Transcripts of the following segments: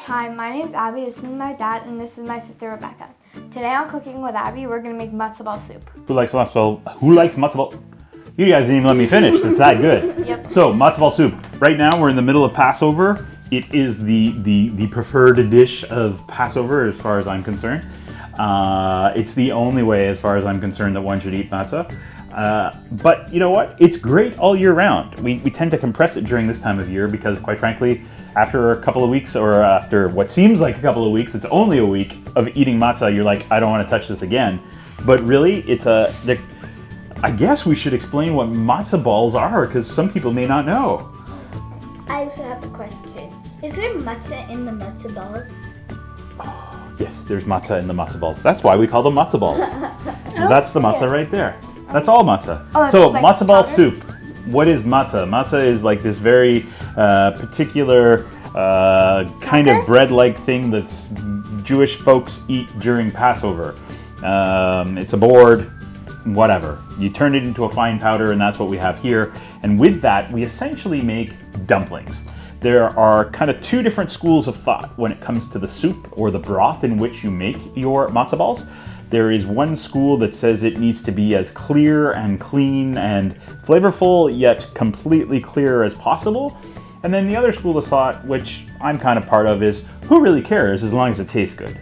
Hi, my name's Abbey, this is my dad, and this is my sister Rebecca. Today on Cooking with Abbey, we're going to make Matzah Ball Soup. Who likes Matzah Ball? Who likes Matzah Ball? You guys didn't even let me finish. It's that good. Yep. So, Matzah Ball Soup. Right now, we're in the middle of Passover. It is the preferred dish of Passover as far as I'm concerned. It's the only way, as far as I'm concerned, that one should eat matzah. But you know what? It's great all year round. We tend to compress it during this time of year because, quite frankly, after a couple of weeks, or after what seems like a couple of weeks, it's only a week of eating matzah, you're like, I don't want to touch this again. But really, I guess we should explain what matzah balls are, because some people may not know. I also have a question. Is there matzah in the matzah balls? Yes, there's matzah in the matzah balls. That's why we call them matzah balls. That's the matzah right there. That's all matzah. Oh, so like matzah ball powder? soup. What is matzah? Matzah is like this very particular kind of bread-like thing that Jewish folks eat during Passover. It's a board, whatever. You turn it into a fine powder, and that's what we have here. And with that, we essentially make dumplings. There are kind of two different schools of thought when it comes to the soup or the broth in which you make your matzah balls. There is one school that says it needs to be as clear and clean and flavorful, yet completely clear as possible. And then the other school of thought, which I'm kind of part of, is who really cares as long as it tastes good?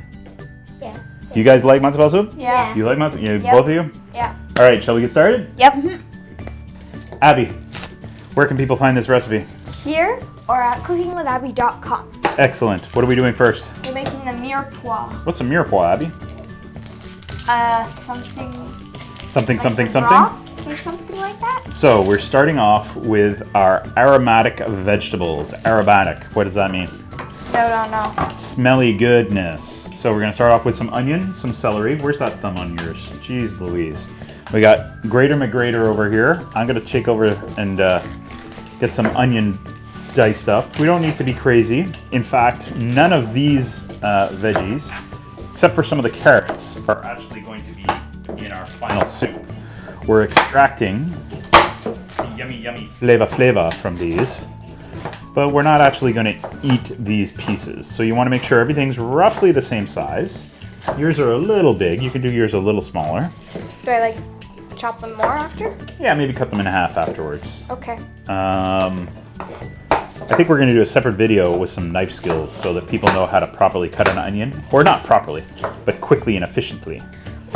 Yeah. Do you guys like matzah ball soup? Yeah. Do you like matzah? Yep. Both of you? Yeah. All right, shall we get started? Yep. Abby, where can people find this recipe? Here or at cookingwithabby.com. Excellent. What are we doing first? We're making the mirepoix. What's a mirepoix, Abby? Something Something. broth or something like that. So we're starting off with our aromatic vegetables. Aromatic, what does that mean? No. Smelly goodness. So we're gonna start off with some onion, some celery. Where's that thumb on yours? Jeez Louise. We got Grater McGrater over here. I'm gonna take over and get some onion diced up. We don't need to be crazy. In fact, none of these veggies, except for some of the carrots, are actually going to be in our final soup. We're extracting the yummy flavor from these, but we're not actually going to eat these pieces. So you want to make sure everything's roughly the same size. Yours are a little big. You can do yours a little smaller. Do I chop them more after? Yeah, maybe cut them in half afterwards. Okay. I think we're going to do a separate video with some knife skills so that people know how to properly cut an onion. Or not properly, but quickly and efficiently.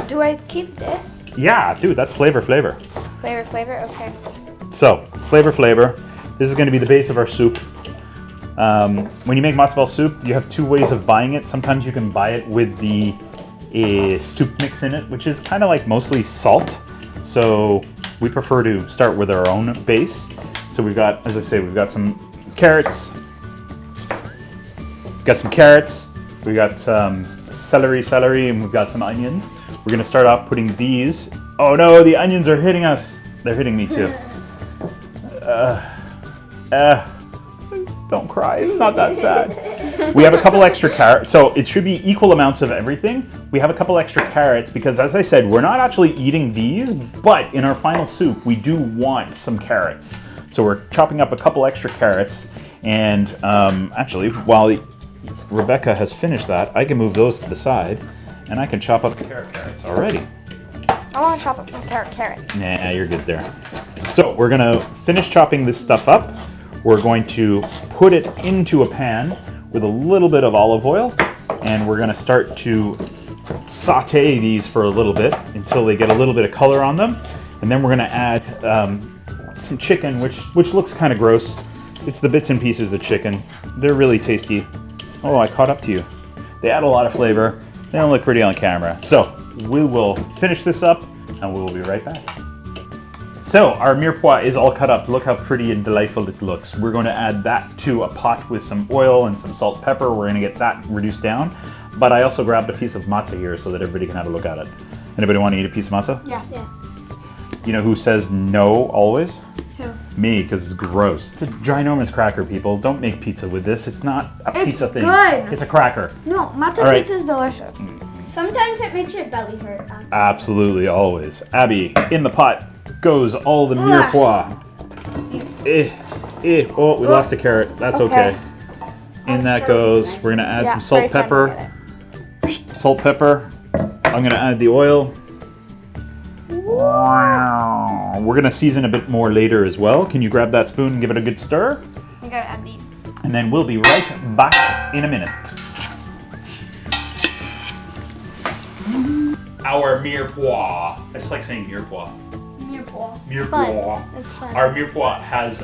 Do I keep this? Yeah, dude, that's flavor. Flavor, okay. So, flavor. This is going to be the base of our soup. When you make matzah ball soup, you have two ways of buying it. Sometimes you can buy it with the soup mix in it, which is kind of like mostly salt. So we prefer to start with our own base. So we've got, as I say, we've got some carrots. We've got some carrots. We've got some celery, and we've got some onions. We're going to start off putting these. Oh no, the onions are hitting us. They're hitting me too. Don't cry, it's not that sad. We have a couple extra carrots, so it should be equal amounts of everything. We have a couple extra carrots because, as I said, we're not actually eating these, but in our final soup, we do want some carrots. So we're chopping up a couple extra carrots, and actually, while Rebecca has finished that, I can move those to the side, and I can chop up the carrots already. I want to chop up some carrot. Nah, you're good there. So we're gonna finish chopping this stuff up. We're going to put it into a pan with a little bit of olive oil, and we're gonna start to saute these for a little bit until they get a little bit of color on them. And then we're gonna add some chicken, which looks kind of gross. It's the bits and pieces of chicken. They're really tasty. Oh, I caught up to you. They add a lot of flavor. They don't look pretty on camera. So we will finish this up and we will be right back. So our mirepoix is all cut up. Look how pretty and delightful it looks. We're going to add that to a pot with some oil and some salt, pepper. We're going to get that reduced down. But I also grabbed a piece of matzah here so that everybody can have a look at it. Anybody want to eat a piece of matzah? Yeah. You know who says no always? Who? Me, because it's gross. It's a ginormous cracker, people. Don't make pizza with this. It's not a pizza thing. Good. It's a cracker. No, matzah All right. pizza is delicious. Sometimes it makes your belly hurt. Absolutely, always. Abby, in the pot goes all the mirepoix. Oh, we lost a carrot. That's okay. In that goes. We're gonna add some salt, pepper. Salt, pepper. I'm gonna add the oil. Wow. We're gonna season a bit more later as well. Can you grab that spoon and give it a good stir? You gotta add these. And then we'll be right back in a minute. Our mirepoix. I just like saying mirepoix. Mirepoix. It's fun. Our mirepoix has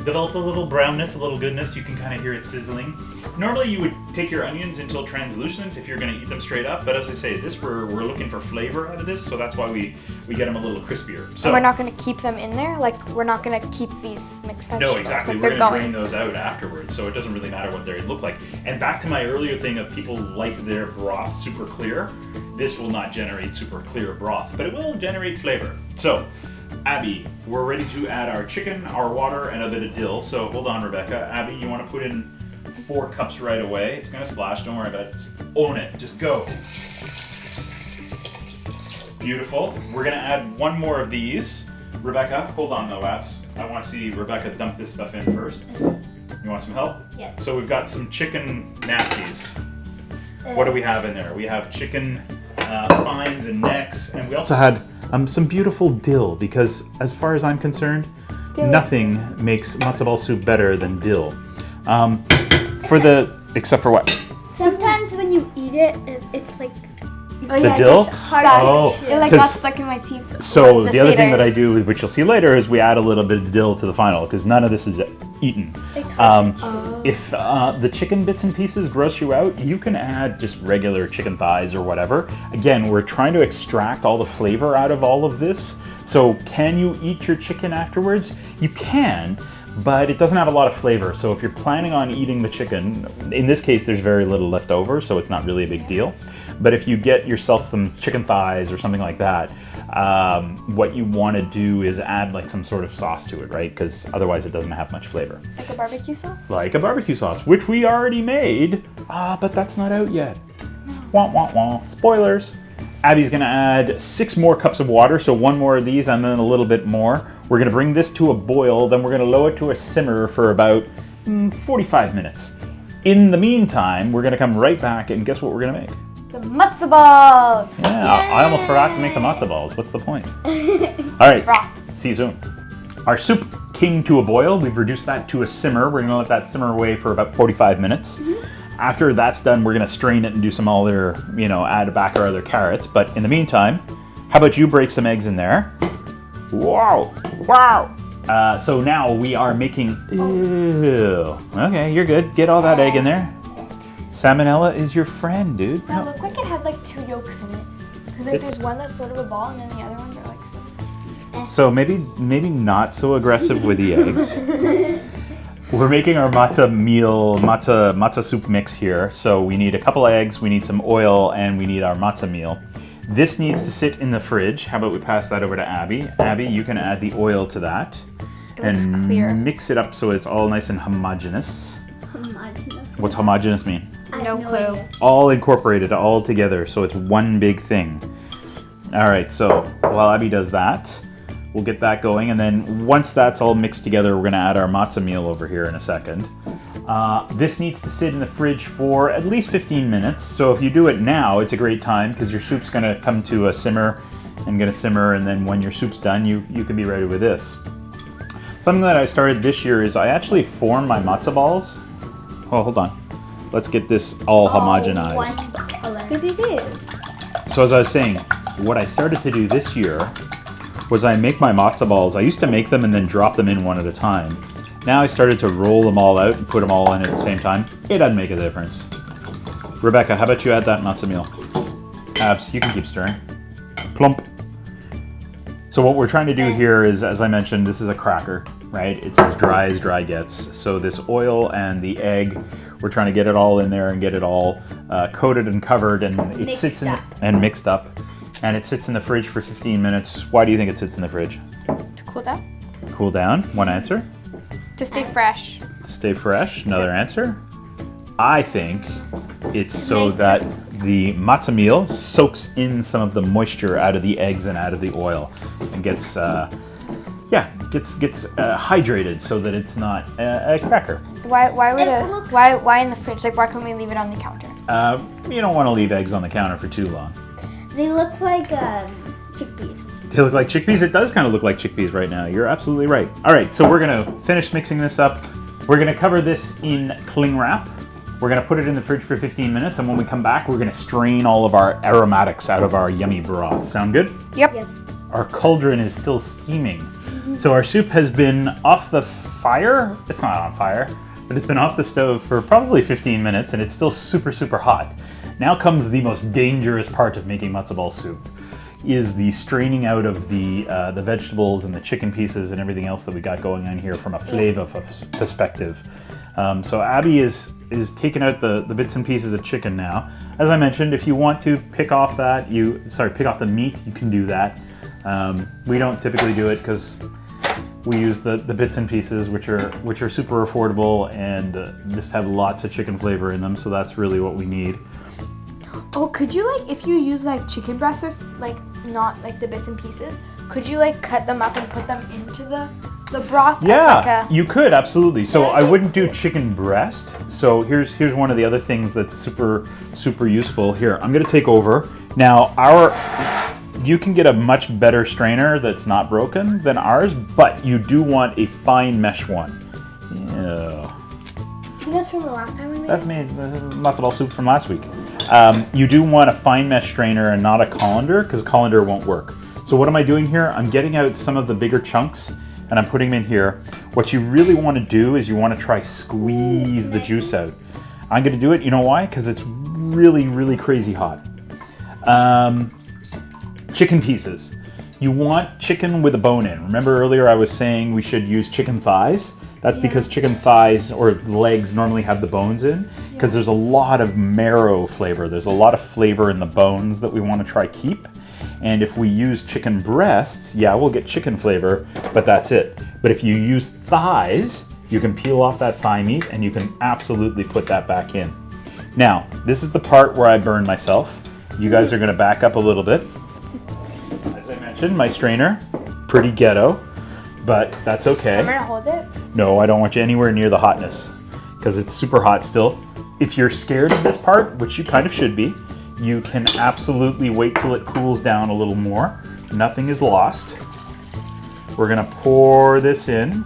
developed a little brownness, a little goodness. You can kind of hear it sizzling. Normally you would take your onions until translucent if you're going to eat them straight up, but as I say, we're looking for flavor out of this, so that's why we get them a little crispier. So and we're not going to keep them in there? Like, we're not going to keep these mixed vegetables? no, exactly. Like, We're they're going to drain those out afterwards, so it doesn't really matter what they look like. And back to my earlier thing of people like their broth super clear, this will not generate super clear broth, but it will generate flavor. So, Abby, we're ready to add our chicken, our water, and a bit of dill. So hold on, Rebecca. Abby, you want to put in 4 cups right away. It's going to splash, don't worry about it. Just own it, just go. Beautiful. We're going to add 1 more of these. Rebecca, hold on though, Abs. I want to see Rebecca dump this stuff in first. You want some help? Yes. So we've got some chicken nasties. What do we have in there? We have chicken spines and necks, and we also had some beautiful dill, because as far as I'm concerned, nothing makes matzo ball soup better than dill. Except for what? Sometimes when you eat it, it's like The dill? Oh, It like got stuck in my teeth. So with the other thing that I citrus. do, which you'll see later, is we add a little bit of dill to the final, because none of this is eaten. If the chicken bits and pieces gross you out, you can add just regular chicken thighs or whatever. Again, we're trying to extract all the flavor out of all of this. So can you eat your chicken afterwards? You can, but it doesn't have a lot of flavor. So if you're planning on eating the chicken, in this case, there's very little left over, so it's not really a big deal. But if you get yourself some chicken thighs or something like that, what you want to do is add like some sort of sauce to it, right? Because otherwise it doesn't have much flavor. Like a barbecue sauce? Like a barbecue sauce, which we already made, but that's not out yet. Wah, wah, wah. Spoilers. Abby's gonna add 6 more cups of water, so 1 more of these and then a little bit more. We're gonna bring this to a boil, then we're gonna lower it to a simmer for about 45 minutes. In the meantime, we're gonna come right back and guess what we're gonna make? The matzo balls! Yeah, I almost forgot to make the matzo balls. What's the point? All right, Broth. see you soon. Our soup came to a boil. We've reduced that to a simmer. We're gonna let that simmer away for about 45 minutes. After that's done, we're gonna strain it and do some other, add back our other carrots. But in the meantime, how about you break some eggs in there? Wow, wow. So now we are making, ew. Okay, you're good. Get all that egg in there. Salmonella is your friend, dude. That looked like it had like 2 yolks in it. Because like there's one that's sort of a ball and then the other ones are like So maybe not so aggressive with the eggs. We're making our matzah soup mix here. So we need a couple eggs, we need some oil, and we need our matzah meal. This needs to sit in the fridge. How about we pass that over to Abby? Abby, you can add the oil to that. And clear. mix it up so it's all nice and homogeneous. homogeneous. What's homogeneous mean? I No have clue. idea. All incorporated, all together, so it's one big thing. All right, so while Abby does that, we'll get that going, and then once that's all mixed together, we're gonna add our matzah meal over here in a second. This needs to sit in the fridge for at least 15 minutes, so if you do it now, it's a great time, because your soup's gonna come to a simmer, and gonna simmer, and then when your soup's done, you can be ready with this. Something that I started this year is I actually form my matzah balls. Oh, hold on. Let's get this all homogenized. One color. Because it is. So as I was saying, what I started to do this year was I make my matzah balls. I used to make them and then drop them in one at a time. Now I started to roll them all out and put them all in at the same time. It doesn't make a difference. Rebecca, how about you add that matzah meal? Abs, you can keep stirring. Plump. So what we're trying to do here is, as I mentioned, this is a cracker, right? It's as dry gets. So this oil and the egg, we're trying to get it all in there and get it all coated and covered, and it sits in and mixed up, and it sits in the fridge for 15 minutes. Why do you think it sits in the fridge? To cool down? Cool down. One answer. To stay fresh. Stay fresh. Another answer. I think it's so that the matzah meal soaks in some of the moisture out of the eggs and out of the oil and gets gets hydrated so that it's not a cracker. Why in the fridge? Like, why couldn't we leave it on the counter? You don't want to leave eggs on the counter for too long. They look like chickpeas. They look like chickpeas? It does kind of look like chickpeas right now. You're absolutely right. All right, so we're going to finish mixing this up. We're going to cover this in cling wrap. We're going to put it in the fridge for 15 minutes, and when we come back, we're going to strain all of our aromatics out of our yummy broth. Sound good? Yep. Our cauldron is still steaming. So our soup has been off the fire. It's not on fire, but it's been off the stove for probably 15 minutes, and it's still super, super hot. Now comes the most dangerous part of making matzo ball soup, is the straining out of the vegetables and the chicken pieces and everything else that we got going on here from a flavor perspective. So Abbey is taking out the bits and pieces of chicken now. As I mentioned, if you want to pick off the meat, you can do that. We don't typically do it because we use the bits and pieces, which are super affordable and just have lots of chicken flavor in them. So that's really what we need. Oh, could you, like, if you use like chicken breasts or like not like the bits and pieces, could you like cut them up and put them into the broth? Yeah, as like you could, absolutely. So I wouldn't do chicken breast. So here's one of the other things that's super, super useful. Here, I'm gonna take over. Now, you can get a much better strainer that's not broken than ours, but you do want a fine mesh one. Yeah. That's from the last time we made That made matzo ball soup from last week. You do want a fine mesh strainer and not a colander, because a colander won't work. So what am I doing here? I'm getting out some of the bigger chunks and I'm putting them in here. What you really want to do is you want to try squeeze the juice out. I'm going to do it, you know why? Because it's really, really crazy hot. Chicken pieces. You want chicken with a bone in. Remember earlier I was saying we should use chicken thighs? That's because chicken thighs or legs normally have the bones in, because there's a lot of marrow flavor. There's a lot of flavor in the bones that we want to try keep. And if we use chicken breasts, yeah, we'll get chicken flavor, but that's it. But if you use thighs, you can peel off that thigh meat and you can absolutely put that back in. Now, this is the part where I burn myself. You guys are going to back up a little bit. As I mentioned, my strainer, pretty ghetto, but that's okay. I'm gonna hold it. No, I don't want you anywhere near the hotness because it's super hot still. If you're scared of this part, which you kind of should be, you can absolutely wait till it cools down a little more. Nothing is lost. We're gonna pour this in.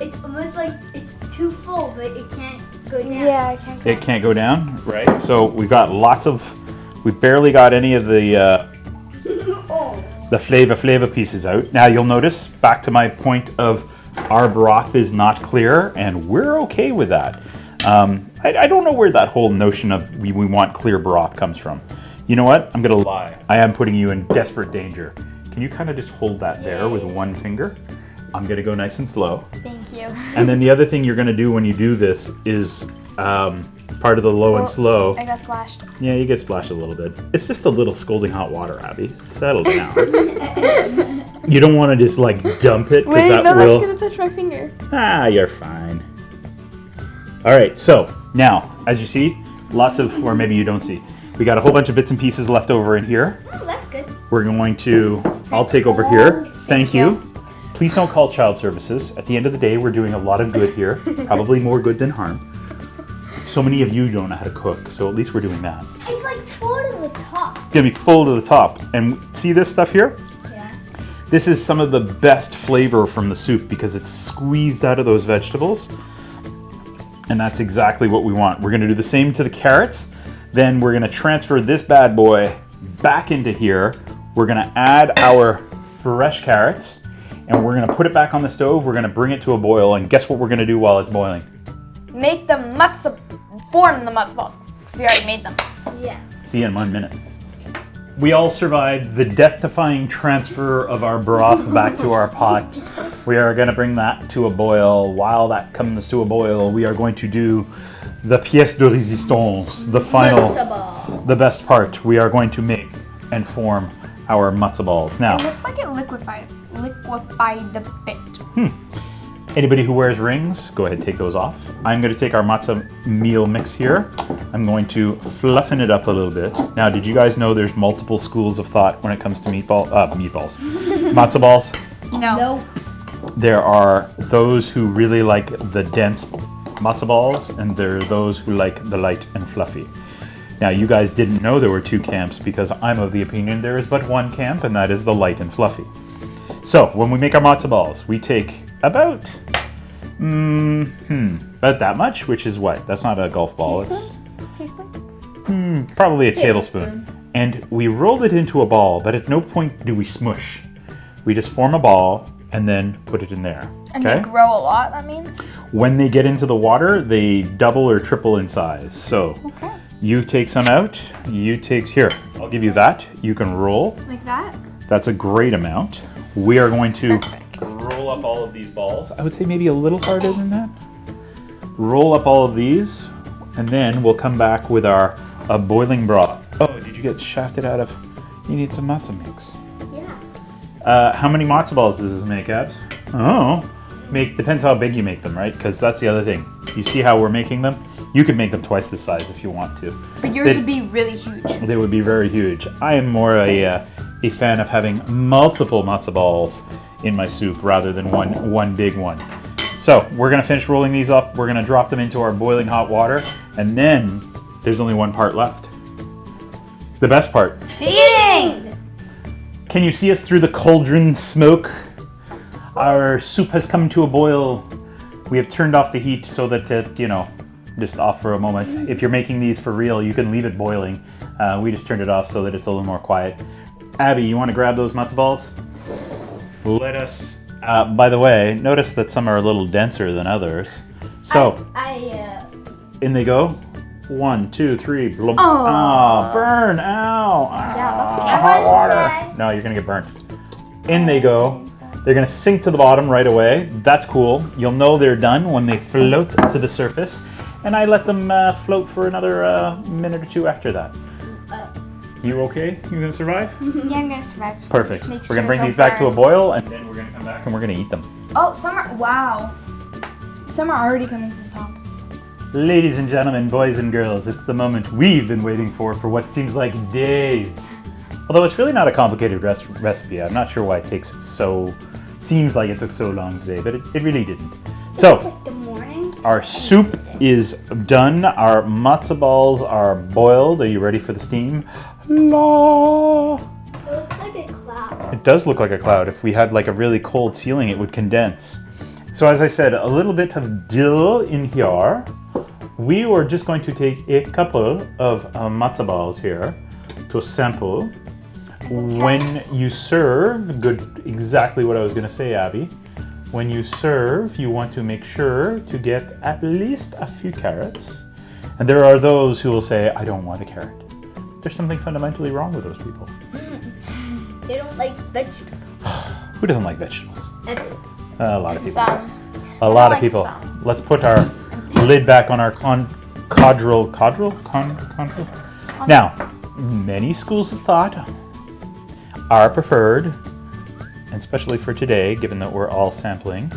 It's almost like it's too full, but it can't go down. Yeah, I can't go. It can't go down, right? So we've got we barely got any of the flavor pieces out. Now you'll notice, back to my point of our broth is not clear, and we're okay with that. I don't know where that whole notion of we want clear broth comes from. You know what? I'm gonna lie. I am putting you in desperate danger. Can you kind of just hold that there with one finger? I'm gonna go nice and slow. Thank you. And then the other thing you're gonna do when you do this is part of the low and slow. I got splashed. Yeah, you get splashed a little bit. It's just a little scalding hot water, Abby. Settle down. You don't want to just like dump it, because that will. That's gonna touch my finger. Ah, you're fine. All right, so now, as you see, lots of, or maybe you don't see, we got a whole bunch of bits and pieces left over in here. Oh, that's good. We're going to, I'll take over here. Thank you. Please don't call child services. At the end of the day, we're doing a lot of good here, probably more good than harm. So many of you don't know how to cook, so at least we're doing that. It's like full to the top. It's gonna be full to the top. And see this stuff here? Yeah. This is some of the best flavor from the soup because it's squeezed out of those vegetables. And that's exactly what we want. We're gonna do the same to the carrots. Then we're gonna transfer this bad boy back into here. We're gonna add our fresh carrots and we're gonna put it back on the stove. We're gonna bring it to a boil, and guess what we're gonna do while it's boiling? Make the form the matzo balls. We already made them. Yeah. See you in 1 minute. We all survived the death-defying transfer of our broth back to our pot. We are going to bring that to a boil. While that comes to a boil, we are going to do the pièce de résistance, the final, the best part. We are going to make and form our matzo balls. Now, It looks like it liquefied a bit. Anybody who wears rings, go ahead and take those off. I'm going to take our matzah meal mix here. I'm going to fluffen it up a little bit. Now, did you guys know there's multiple schools of thought when it comes to meatballs? Matzo balls? No. There are those who really like the dense matzo balls, and there are those who like the light and fluffy. Now, you guys didn't know there were two camps because I'm of the opinion there is but one camp, and that is the light and fluffy. So, when we make our matzo balls, we take about that much, which is what? That's not a golf ball. Teaspoon? Probably a tablespoon. And we roll it into a ball, but at no point do we smush. We just form a ball and then put it in there. And they grow a lot, that means? When they get into the water, they double or triple in size. So you take some out, here, I'll give you that. You can roll. Like that? That's a great amount. We are going to roll up all of these balls. I would say maybe a little harder than that. Roll up all of these, and then we'll come back with our boiling broth. Oh, did you get shafted out of? You need some matzo mix. Yeah. How many matzo balls does this make, Abs? Oh, depends how big you make them, right? Because that's the other thing. You see how we're making them? You could make them twice this size if you want to. But yours would be really huge. They would be very huge. I am more a fan of having multiple matzo balls in my soup rather than one big one. So we're gonna finish rolling these up. We're gonna drop them into our boiling hot water, and then there's only one part left. The best part. Eating! Can you see us through the cauldron smoke? Our soup has come to a boil. We have turned off the heat so that it, just off for a moment. If you're making these for real, you can leave it boiling. We just turned it off so that it's a little more quiet. Abby, you want to grab those matzo balls? Let us. By the way, notice that some are a little denser than others. So, in they go. 1, 2, 3. Blum. Oh, burn! Ow! Hot water. No, you're gonna get burnt. In they go. They're gonna sink to the bottom right away. That's cool. You'll know they're done when they float to the surface. And I let them float for another minute or two after that. You okay? You gonna survive? Yeah, I'm gonna survive. Perfect. We're gonna bring these back to a boil, and then we're gonna come back and we're gonna eat them. Oh, some are already coming to the top. Ladies and gentlemen, boys and girls, it's the moment we've been waiting for what seems like days. Although it's really not a complicated recipe. I'm not sure why it seems like it took so long today, but it really didn't. So, like the morning. Our soup is done. Our matzo balls are boiled. Are you ready for the steam? La! It looks like a cloud. It does look like a cloud. If we had like a really cold ceiling, it would condense. So as I said, a little bit of dill in here. We are just going to take a couple of matzo balls here to sample. When you serve, exactly what I was going to say, Abby. When you serve, you want to make sure to get at least a few carrots. And there are those who will say, I don't want a carrot. There's something fundamentally wrong with those people. They don't like vegetables. Who doesn't like vegetables? Everyone. A lot of people. Some. A lot of people. Let's put our lid back on our conjral. Now, many schools of thought are preferred, and especially for today, given that we're all sampling,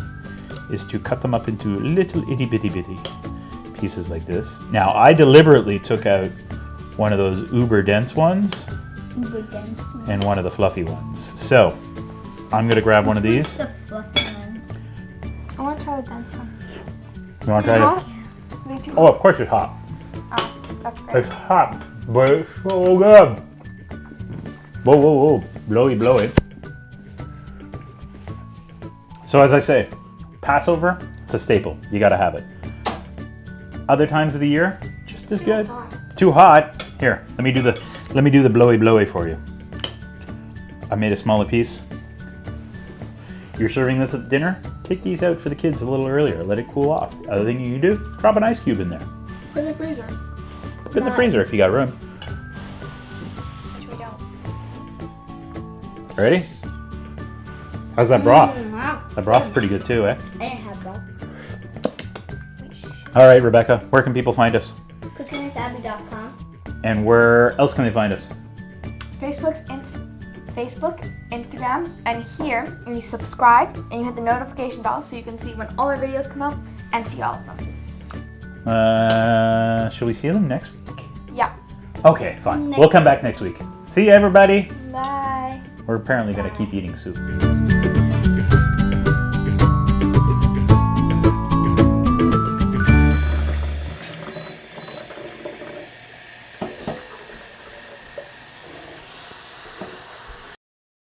is to cut them up into little itty bitty pieces like this. Now, I deliberately took out one of those uber dense ones and one of the fluffy ones. So, I'm gonna grab one of these. The fluffy one. I want to try the dense one. You wanna try it? Oh, of course it's hot. Oh, that's great. It's hot, but it's so good. Whoa, whoa, whoa. Blowy. So as I say, Passover, it's a staple. You gotta have it. Other times of the year, just as good. It's too hot. Here, let me do the blowy for you. I made a smaller piece. You're serving this at dinner? Take these out for the kids a little earlier. Let it cool off. Other thing you can do, drop an ice cube in there. Put in the freezer. Put it in the freezer if you got room. Which we don't. Ready? How's that broth? Wow. That broth's pretty good too, eh? I didn't have broth. All right, Rebecca, where can people find us? cookingwithabbey.com. And where else can they find us? Facebook, Instagram, and here, and you subscribe, and you hit the notification bell so you can see when all our videos come out and see all of them. Shall we see them next week? Yeah. Okay, fine. We'll come back next week. See you, everybody. Bye. We're apparently going to keep eating soup.